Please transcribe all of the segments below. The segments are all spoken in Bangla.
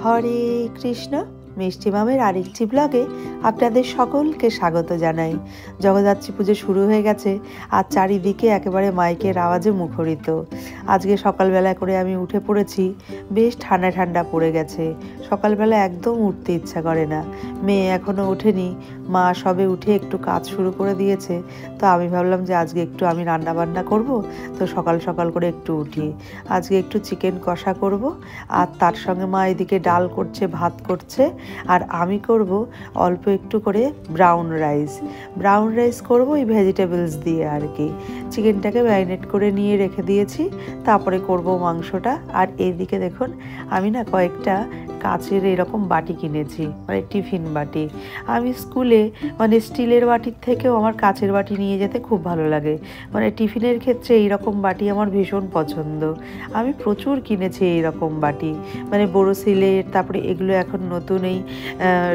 হরে কৃষ্ণ। মিষ্টি মামের আরেকটি ব্লগে আপনাদের সকলকে স্বাগত জানাই। জগদ্ধাত্রী পুজো শুরু হয়ে গেছে আর চারিদিকে একেবারে মাইকের আওয়াজে মুখরিত। আজকে সকালবেলা করে আমি উঠে পড়েছি, বেশ ঠান্ডা ঠান্ডা পড়ে গেছে। সকালবেলা একদম উঠতে ইচ্ছা করে না। মেয়ে এখনও ওঠেনি, মা সবে উঠে একটু কাজ শুরু করে দিয়েছে। তো আমি ভাবলাম যে আজকে একটু আমি রান্না বান্না করব, তো সকাল সকাল করে একটু উঠি। আজকে একটু চিকেন কষা করব, আর তার সঙ্গে মা এদিকে ডাল করছে, ভাত করছে, আর আমি করব অল্প একটু করে ব্রাউন রাইস করব এই ভেজিটেবলস দিয়ে আর কি। চিকেনটাকে ম্যারিনেট করে নিয়ে রেখে দিয়েছি, তারপরে করব মাংসটা। আর এইদিকে দেখুন, আমি না কয়েকটা কাচের এরকম বাটি কিনেছি, মানে টিফিন বাটি। আমি স্কুলে মানে স্টিলের বাটির থেকেও আমার কাচের বাটি নিয়ে যেতে খুব ভালো লাগে। মানে টিফিনের ক্ষেত্রে এইরকম বাটি আমার ভীষণ পছন্দ। আমি প্রচুর কিনেছি এইরকম বাটি, মানে বোরোসিলের, তারপরে এগুলো এখন নতুন এই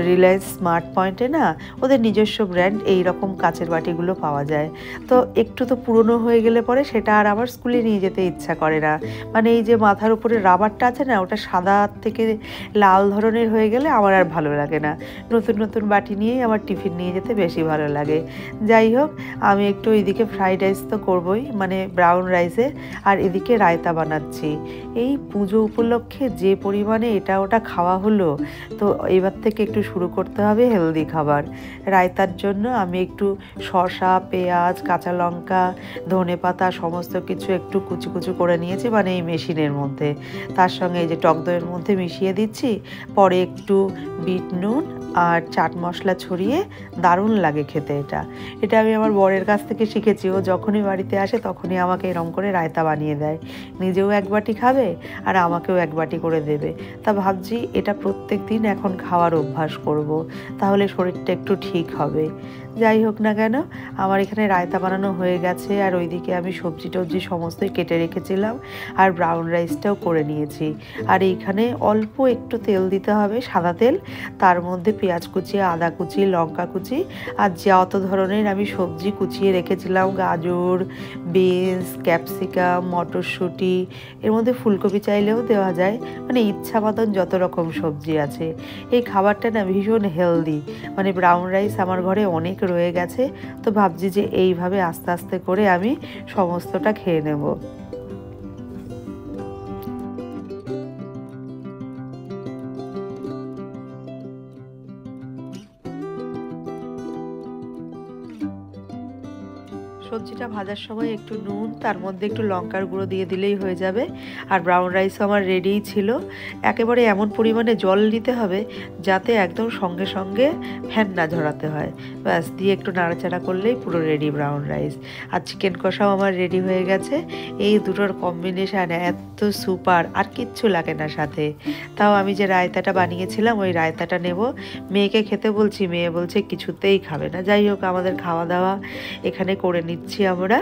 রিলায়েন্স স্মার্ট পয়েন্টে না ওদের নিজস্ব ব্র্যান্ড এইরকম কাচের বাটিগুলো পাওয়া যায়। তো একটু তো পুরনো হয়ে গেলে পরে সেটা আর আবার স্কুলে নিয়ে যেতে ইচ্ছা করে না। মানে এই যে মাথার উপরে রাবারটা আছে না, ওটা সাদা থেকে লাল ধরনের হয়ে গেলে আমার আর ভালো লাগে না। নতুন নতুন বাটি নিয়েই আমার টিফিন নিয়ে যেতে বেশি ভালো লাগে। যাই হোক, আমি একটু এদিকে ফ্রাইড রাইস তো করবই, মানে ব্রাউন রাইসে, আর এদিকে রায়তা বানাচ্ছি। এই পুজো উপলক্ষে যে পরিমাণে এটা ওটা খাওয়া হলো, তো এবার থেকে একটু শুরু করতে হবে হেলদি খাবার। রায়তার জন্য আমি একটু শসা, পেঁয়াজ, কাঁচা লঙ্কা, ধনেপাতা সমস্ত কিছু একটু কুচি কুচি করে নিয়েছি, মানে এই মেশিনের মধ্যে। তার সঙ্গে এই যে টক দইয়ের মধ্যে মিশিয়ে দিচ্ছি। পরে একটু বিট নুন আর চাট মশলা ছড়িয়ে দারুণ লাগে খেতে। এটা আমি আমার বরের কাছ থেকে শিখেছি। ও যখনই বাড়িতে আসে তখনই আমাকে এরম করে রায়তা বানিয়ে দেয়। নিজেও এক বাটি খাবে আর আমাকেও এক বাটি করে দেবে। তা ভাবছি এটা প্রত্যেক দিন এখন খাওয়ার অভ্যাস করব, তাহলে শরীরটা একটু ঠিক হবে। যাই হোক না কেন, আমার এখানে রায়তা বানানো হয়ে গেছে, আর ওইদিকে আমি সবজি টবজি সমস্তই কেটে রেখেছিলাম, আর ব্রাউন রাইসটাও করে নিয়েছি। আর এইখানে অল্প একটু তেল দিতে হবে, সাদা তেল। তার মধ্যে পেঁয়াজ কুচি, আদা কুচি, লঙ্কা কুচি, আর যত ধরনের আমি সবজি কুচিয়ে রেখেছিলাম, গাজর, বিনস, ক্যাপসিকাম, মটরশুঁটি, এর মধ্যে ফুলকপি চাইলেও দেওয়া যায়, মানে ইচ্ছা মতন যত রকম সবজি আছে। এই খাবারটা না ভীষণ হেলদি। মানে ব্রাউন রাইস আমার ঘরে অনেক রয়ে গেছে, তো ভাবছি যে এইভাবে আস্তে আস্তে করে আমি সমস্তটা খেয়ে নেব। সবজিটা ভাজার সময় একটু নুন, তার মধ্যে একটু লঙ্কার গুঁড়ো দিয়ে দিলেই হয়ে যাবে। আর ব্রাউন রাইসও আমার রেডিই ছিল। একেবারে এমন পরিমাণে জল দিতে হবে যাতে একদম সঙ্গে সঙ্গে ফ্যান না ঝরাতে হয়। ব্যাস, দিয়ে একটু নাড়াচাড়া করলেই পুরো রেডি ব্রাউন রাইস। আর চিকেন কষাও আমার রেডি হয়ে গেছে। এই দুটোর কম্বিনেশান এত সুপার, আর কিচ্ছু লাগে না সাথে। তাও আমি যে রায়তাটা বানিয়েছিলাম ওই রায়তাটা নেব, মেয়েকে খেতে বলছি, মেয়ে বলছে কিছুতেই খাবে না। যাই হোক, আমাদের খাওয়া দাওয়া এখানে করে নিচ্ছি আমরা।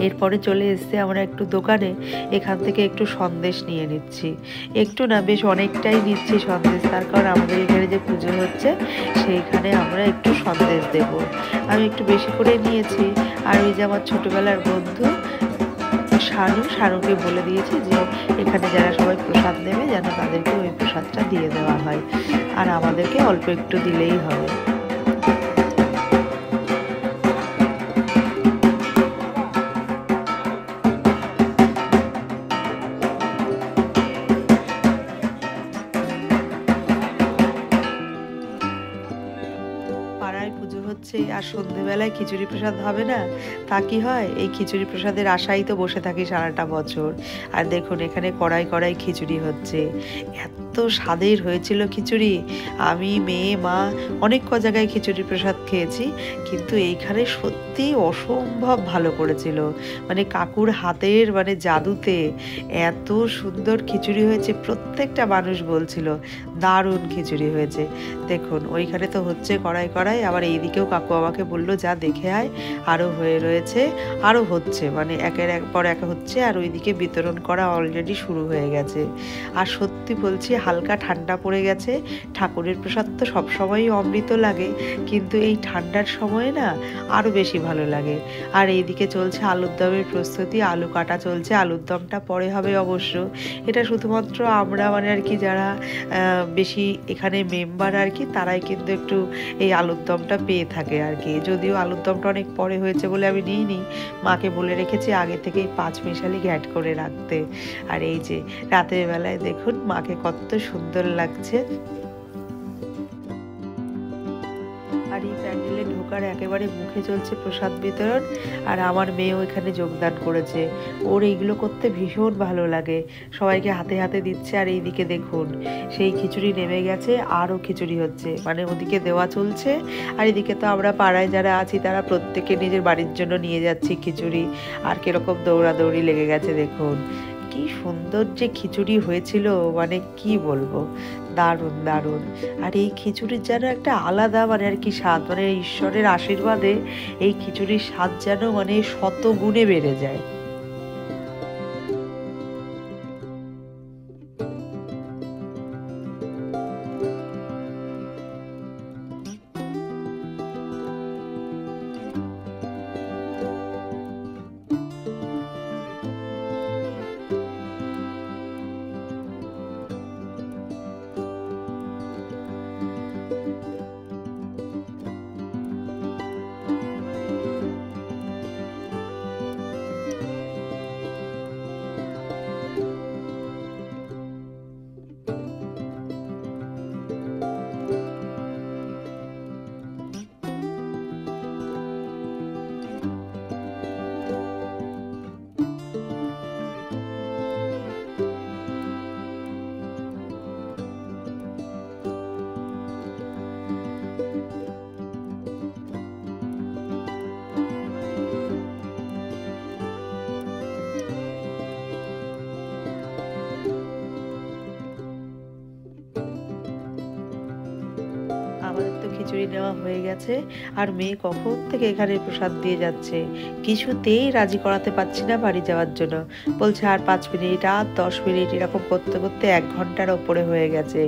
এরপরে চলে এসেছি আমরা একটু দোকানে, এখান থেকে একটু সন্দেশ নিয়ে নিচ্ছি। একটু না, বেশ অনেকটাই নিচ্ছি সন্দেশ, তার কারণ আমাদের এখানে যে পুজো হচ্ছে সেইখানে আমরা একটু সন্দেশ দেব। আমি একটু বেশি করে নিয়েছি। আর ওই যে আমার ছোটোবেলার বন্ধু শানুকে বলে দিয়েছি যে এখানে যারা সবাই প্রসাদ নেবে যেন তাদেরকে ওই প্রসাদটা দিয়ে দেওয়া হয়, আর আমাদেরকে অল্প একটু দিলেই হবে। পাড়ায় পুজো হচ্ছে আর সন্ধেবেলায় খিচুড়ি প্রসাদ হবে না, তা কি হয়? এই খিচুড়ি প্রসাদের আশাই তো বসে থাকি সারাটা বছর। আর দেখুন, এখানে কড়াই কড়াই খিচুড়ি হচ্ছে। এত স্বাদের হয়েছিল খিচুড়ি। আমি, মেয়ে, মা অনেক জায়গায় খিচুড়ি প্রসাদ খেয়েছি, কিন্তু এইখানে সত্যি অসম্ভব ভালো করেছিল। মানে কাকুর হাতের মানে জাদুতে এত সুন্দর খিচুড়ি হয়েছে, প্রত্যেকটা মানুষ বলছিল দারুণ খিচুড়ি হয়েছে। দেখুন, ওইখানে তো হচ্ছে কড়াই কড়াই, আবার এইদিকেও কাকু আমাকে বললো যা দেখে আয়, আরও হয়ে রয়েছে, আরও হচ্ছে, মানে একের পর এক হচ্ছে। আর ওইদিকে বিতরণ করা অলরেডি শুরু হয়ে গেছে। আর সত্যি বলছি, হালকা ঠান্ডা পড়ে গেছে। ঠাকুরের প্রসাদ তো সবসময়ই অমৃত লাগে, কিন্তু এই ঠান্ডার সময়ে না আরও বেশি ভালো লাগে। আর এইদিকে চলছে আলুর দমের প্রস্তুতি, আলু কাটা চলছে। আলুর দমটা পরে হবে অবশ্য, এটা শুধুমাত্র আমরা মানে আর কি যারা বেশি এখানে মেম্বার আর কি তারাই কিন্তু একটু এই আলুর দমটা পেয়ে থাকে আর কি। যদিও আলুর দমটা অনেক পরে হয়েছে বলে আমি নিইনি, মাকে বলে রেখেছি আগে থেকেই 5 মিশালি ঘ্যাট করে রাখতে। আর এই যে রাতের বেলায় দেখুন মাকে কত সুন্দর লাগছে। আর এই প্যান্ডেলে ঢোকার একেবারে মুখে চলছে প্রসাদ বিতরণ, আর আমার মেয়েও এখানে যোগদান করেছে। ওর এইগুলো করতে ভীষণ ভালো লাগে, সবাইকে হাতে হাতে দিচ্ছে। আর এইদিকে দেখুন সেই খিচুড়ি নেমে গেছে, আরও খিচুড়ি হচ্ছে, মানে ওদিকে দেওয়া চলছে আর এদিকে তো আমরা পাড়ায় যারা আছি তারা প্রত্যেকে নিজের বাড়ির জন্য নিয়ে যাচ্ছি খিচুড়ি। আর কিরকম দৌড়াদৌড়ি লেগে গেছে দেখুন। কি সুন্দর যে খিচুড়ি হয়েছিল, মানে কি বলবো, দারুণ দারুণ। আর এই খিচুড়ির যেন একটা আলাদা মানে আর কি স্বাদ, মানে ঈশ্বরের আশীর্বাদে এই খিচুড়ির স্বাদ যেন মানে শত গুণে বেড়ে যায়। আমাদের তো খিচুড়ি নেওয়া হয়ে গেছে, আর মেয়ে কখন থেকে এখানে প্রসাদ দিয়ে যাচ্ছে, কিছুতেই রাজি করাতে পারছি না বাড়ি যাওয়ার জন্য। বলছে আর 5 মিনিট, আর 10 মিনিট, এরকম করতে করতে 1 ঘন্টার ওপরে হয়ে গেছে।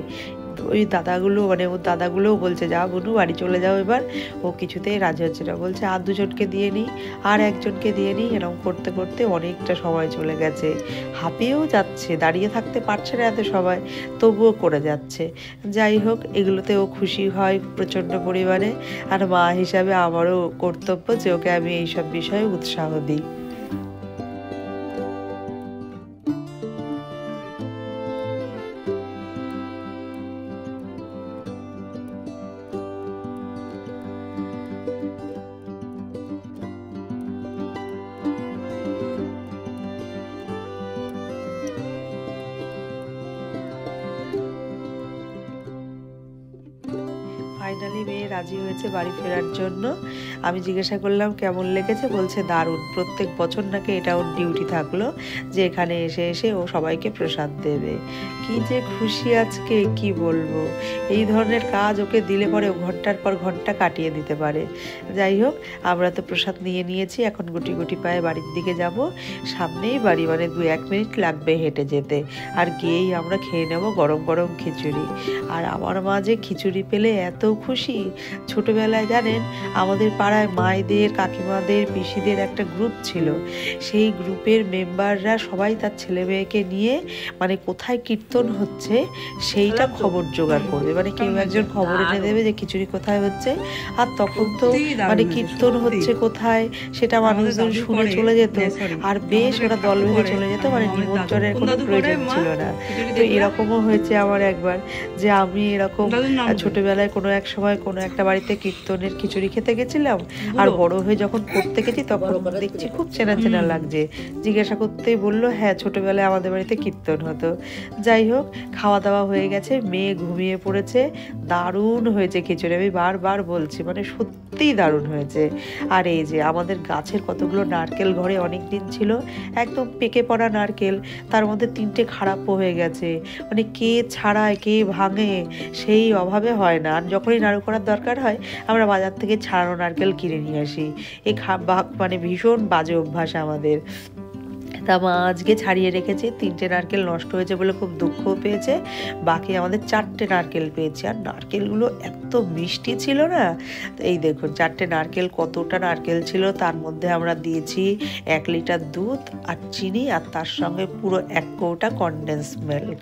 ওই দাদাগুলো মানে ওর দাদাগুলোও বলছে যা বুনু বাড়ি চলে যাও এবার। ও কিছুতেই রাজি হচ্ছে না, বলছে আর 2জনকে দিয়ে নিই, আর 1জনকে দিয়ে নিই। এরকম করতে করতে অনেকটা সময় চলে গেছে, হাঁপিয়েও যাচ্ছে, দাঁড়িয়ে থাকতে পারছে না এত সবাই, তবুও করে যাচ্ছে। যাই হোক, এগুলোতে ও খুশি হয় প্রচণ্ড পরিমাণে। আর মা হিসাবে আমারও কর্তব্য যে ওকে আমি এইসব বিষয়ে উৎসাহ দিই। ফাইনালি মেয়ে রাজি হয়েছে বাড়ি ফেরার জন্য। আমি জিজ্ঞাসা করলাম কেমন লেগেছে, বলছে দারুণ। প্রত্যেক বছর নাকি এটা ওর ডিউটি থাকলো যে এখানে এসে এসে ও সবাইকে প্রসাদ দেবে। কি যে খুশি আজকে কি বলবো। এই ধরনের কাজ ওকে দিলে পরে ও ঘন্টার পর ঘন্টা কাটিয়ে দিতে পারে। যাই হোক, আমরা তো প্রসাদ নিয়ে নিয়েছি, এখন গুটি গুটি পায়ে বাড়ির দিকে যাব। সামনেই বাড়ি, মানে 2-1 মিনিট লাগবে হেঁটে যেতে। আর গিয়েই আমরা খেয়ে নেব গরম গরম খিচুড়ি। আর আমার মা যে খিচুড়ি পেলে এত খুশি। ছোটবেলায় জানেন আমাদের পাড়ায় মায়েদের, কাকিমাদের, পিসিদের একটা গ্রুপ ছিল। সেই গ্রুপের মেম্বাররা সবাই তার ছেলে মেয়েকে নিয়ে মানে কোথায় কীর্তন হচ্ছে সেইটা খবর জোগাড় করবে, মানে কেউ একজন খবর এনে দেবে যে খিচুড়ি কোথায় হচ্ছে। আর তখন তো মানে কীর্তন হচ্ছে কোথায় সেটা মানুষজন শুনে চলে যেত, আর বেশ ওরা দল বেঁধে চলে যেত, মানে নিমন্ত্রণের কোনো প্রয়োজন ছিল না। তো এরকমও হয়েছে আমার একবার, যে আমি এরকম ছোটবেলায় কোনো এক সময় কোনো একটা বাড়িতে কীর্তনের খিচুড়ি খেতে গেছিলাম। আর বড় হয়ে যখন করতে গেছি তখন দেখছি খুব চেনা চেনা লাগছে। জিজ্ঞাসা করতেই বললো হ্যাঁ ছোটবেলায় আমাদের বাড়িতে কীর্তন হতো। যাই হোক, খাওয়া দাওয়া হয়ে গেছে, মেয়ে ঘুমিয়ে পড়েছে। দারুণ হয়েছে খিচুড়ি, আমি বারবার বলছি, মানে সত্যিই দারুণ হয়েছে। আর এই যে আমাদের গাছের কতগুলো নারকেল ঘরে অনেক দিন ছিল, একদম পেকে পড়া নারকেল, তার মধ্যে 3টে খারাপও হয়ে গেছে। মানে কে ছাড়ায় কে ভাঙে সেই অভাবে হয় না। আর যখনই নাড়ু করার দরকার হয় আমরা বাজার থেকে ছাড়ানো নারকেল কিনে নিয়ে আসি। এই মানে ভীষণ বাজে অভ্যাস আমাদের। তা মা আজকে ছাড়িয়ে রেখেছে, 3টে নারকেল নষ্ট হয়েছে বলে খুব দুঃখও পেয়েছে। বাকি আমাদের 4টে নারকেল পেয়েছে, আর নারকেলগুলো এত মিষ্টি ছিল না। তো এই দেখুন 4টে নারকেল, কতটা নারকেল ছিল, তার মধ্যে আমরা দিয়েছি 1 লিটার দুধ আর চিনি, আর তার সঙ্গে পুরো 1 কৌটা কনডেন্স মিল্ক।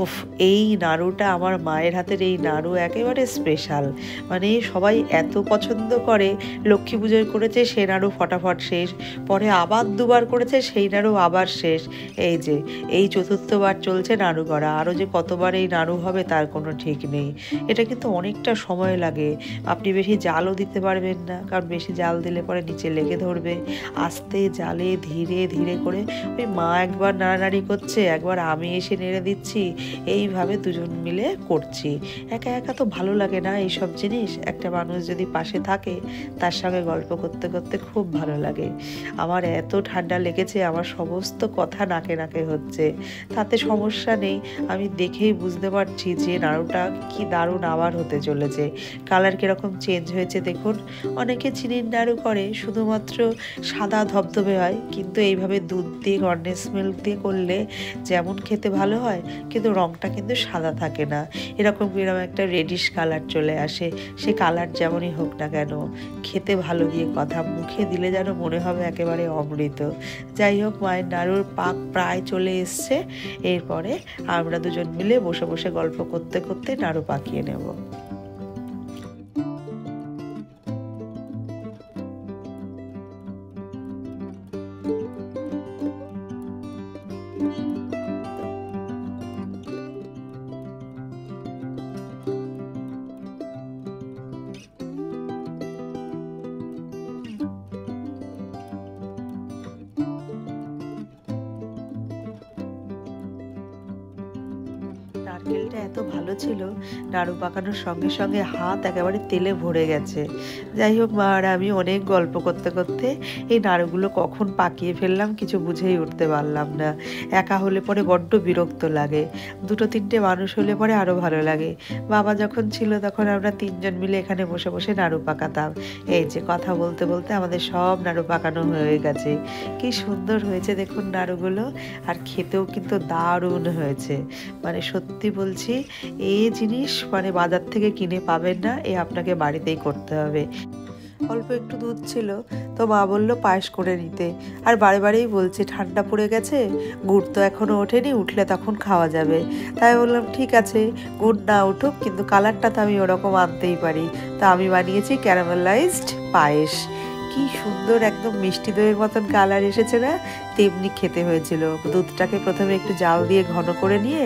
উফ, এই নাড়ুটা, আমার মায়ের হাতের এই নাড়ু একেবারে স্পেশাল। মানে সবাই এত পছন্দ করে। লক্ষ্মী পুজোয় করেছে, সে নাড়ু ফটাফট শেষ, পরে আবার 2বার করেছে, সেই নাড়ু আবার শেষ। এই যে এই 4র্থবার চলছে নাড়ু করা, আরও যে কতবার এই নাড়ু হবে তার কোনো ঠিক নেই। এটা কিন্তু অনেকটা সময় লাগে। আপনি বেশি জালও দিতে পারবেন না, কারণ বেশি জাল দিলে পরে নিচে লেগে ধরবে। আস্তে জালে ধীরে ধীরে করে ওই মা একবার নাড়ানাড়ি করছে, একবার আমি এসে নেড়ে দিচ্ছি, এইভাবে দুজন মিলে করছি। একা একা তো ভালো লাগে না এইসব জিনিস, একটা মানুষ যদি পাশে থাকে তার সঙ্গে গল্প করতে করতে খুব ভালো লাগে। আমার এত ঠান্ডা লেগেছে, আমার সমস্ত কথা নাকে নাকে হচ্ছে, তাতে সমস্যা নেই। আমি দেখেই বুঝতে পারছি যে নাড়ুটা কি দারুণ আবার হতে চলেছে। কালার কীরকম চেঞ্জ হয়েছে দেখুন। অনেকে চিনির নাড়ু করে শুধুমাত্র সাদা ধবধবে হয়, কিন্তু এইভাবে দুধ দিয়ে কনডেন্স মিল্ক দিয়ে করলে যেমন খেতে ভালো হয়, কিন্তু রঙটা কিন্তু সাদা থাকে না, এরকম একটা রেডিশ কালার চলে আসে। সে কালার যেমনই হোক না কেন, খেতে ভালো দিয়ে কথা, মুখে দিলে যেন মনে হবে একেবারে অমৃত। যাই হোক, মায়ের নাড়ুর পাক প্রায় চলে এসছে। এরপরে আমরা দুজন মিলে বসে বসে গল্প করতে করতে নাড়ু পাকিয়ে নেব। নারকেলটা এত ভালো ছিল, নাড়ু পাকানোর সঙ্গে সঙ্গে হাত একেবারে তেলে ভরে গেছে। যাই হোক, মা আর আমি অনেক গল্প করতে করতে এই নাড়ুগুলো কখন পাকিয়ে ফেললাম কিছু বুঝেই উঠতে পারলাম না। একা হলে পরে বড্ড বিরক্ত লাগে, 2-3টে মানুষ হলে পরে আরও ভালো লাগে। বাবা যখন ছিল তখন আমরা 3জন মিলে এখানে বসে বসে নাড়ু পাকাতাম। এই যে কথা বলতে বলতে আমাদের সব নাড়ু পাকানো হয়ে গেছে। কি সুন্দর হয়েছে দেখুন নাড়ুগুলো, আর খেতেও কিন্তু দারুণ হয়েছে। মানে সত্যি বলছি, এই জিনিস মানে বাজার থেকে কিনে পাবেন না, এ আপনাকে বাড়িতেই করতে হবে। অল্প একটু দুধ ছিল, তো মা বললো পায়েস করে নিতে, আর বারে বারেই বলছে ঠান্ডা পড়ে গেছে, গুড় তো এখনও ওঠেনি, উঠলে তখন খাওয়া যাবে। তাই বললাম ঠিক আছে, গুড় না উঠুক, কিন্তু কালারটা তো আমি ওরকম আনতেই পারি। তো আমি বানিয়েছি ক্যারামেলাইজড পায়েস। কি সুন্দর, একদম মিষ্টি দইয়ের মতন কালার এসেছে না, তেমনি খেতে হয়েছিল। দুধটাকে প্রথমে একটু জাল দিয়ে ঘন করে নিয়ে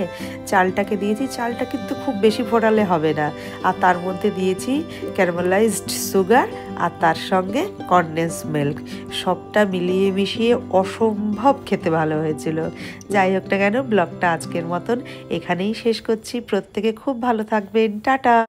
চালটাকে দিয়েছি, চালটা কিন্তু খুব বেশি ফোটালে হবে না, আর তার মধ্যে দিয়েছি ক্যারামেলাইজড সুগার, আর তার সঙ্গে কনডেন্স মিল্ক। সবটা মিলিয়ে মিশিয়ে অসম্ভব খেতে ভালো হয়েছিল। যাই হোক না কেন, ব্লগটা আজকের মতন এখানেই শেষ করছি। প্রত্যেকে খুব ভালো থাকবেন, টাটা।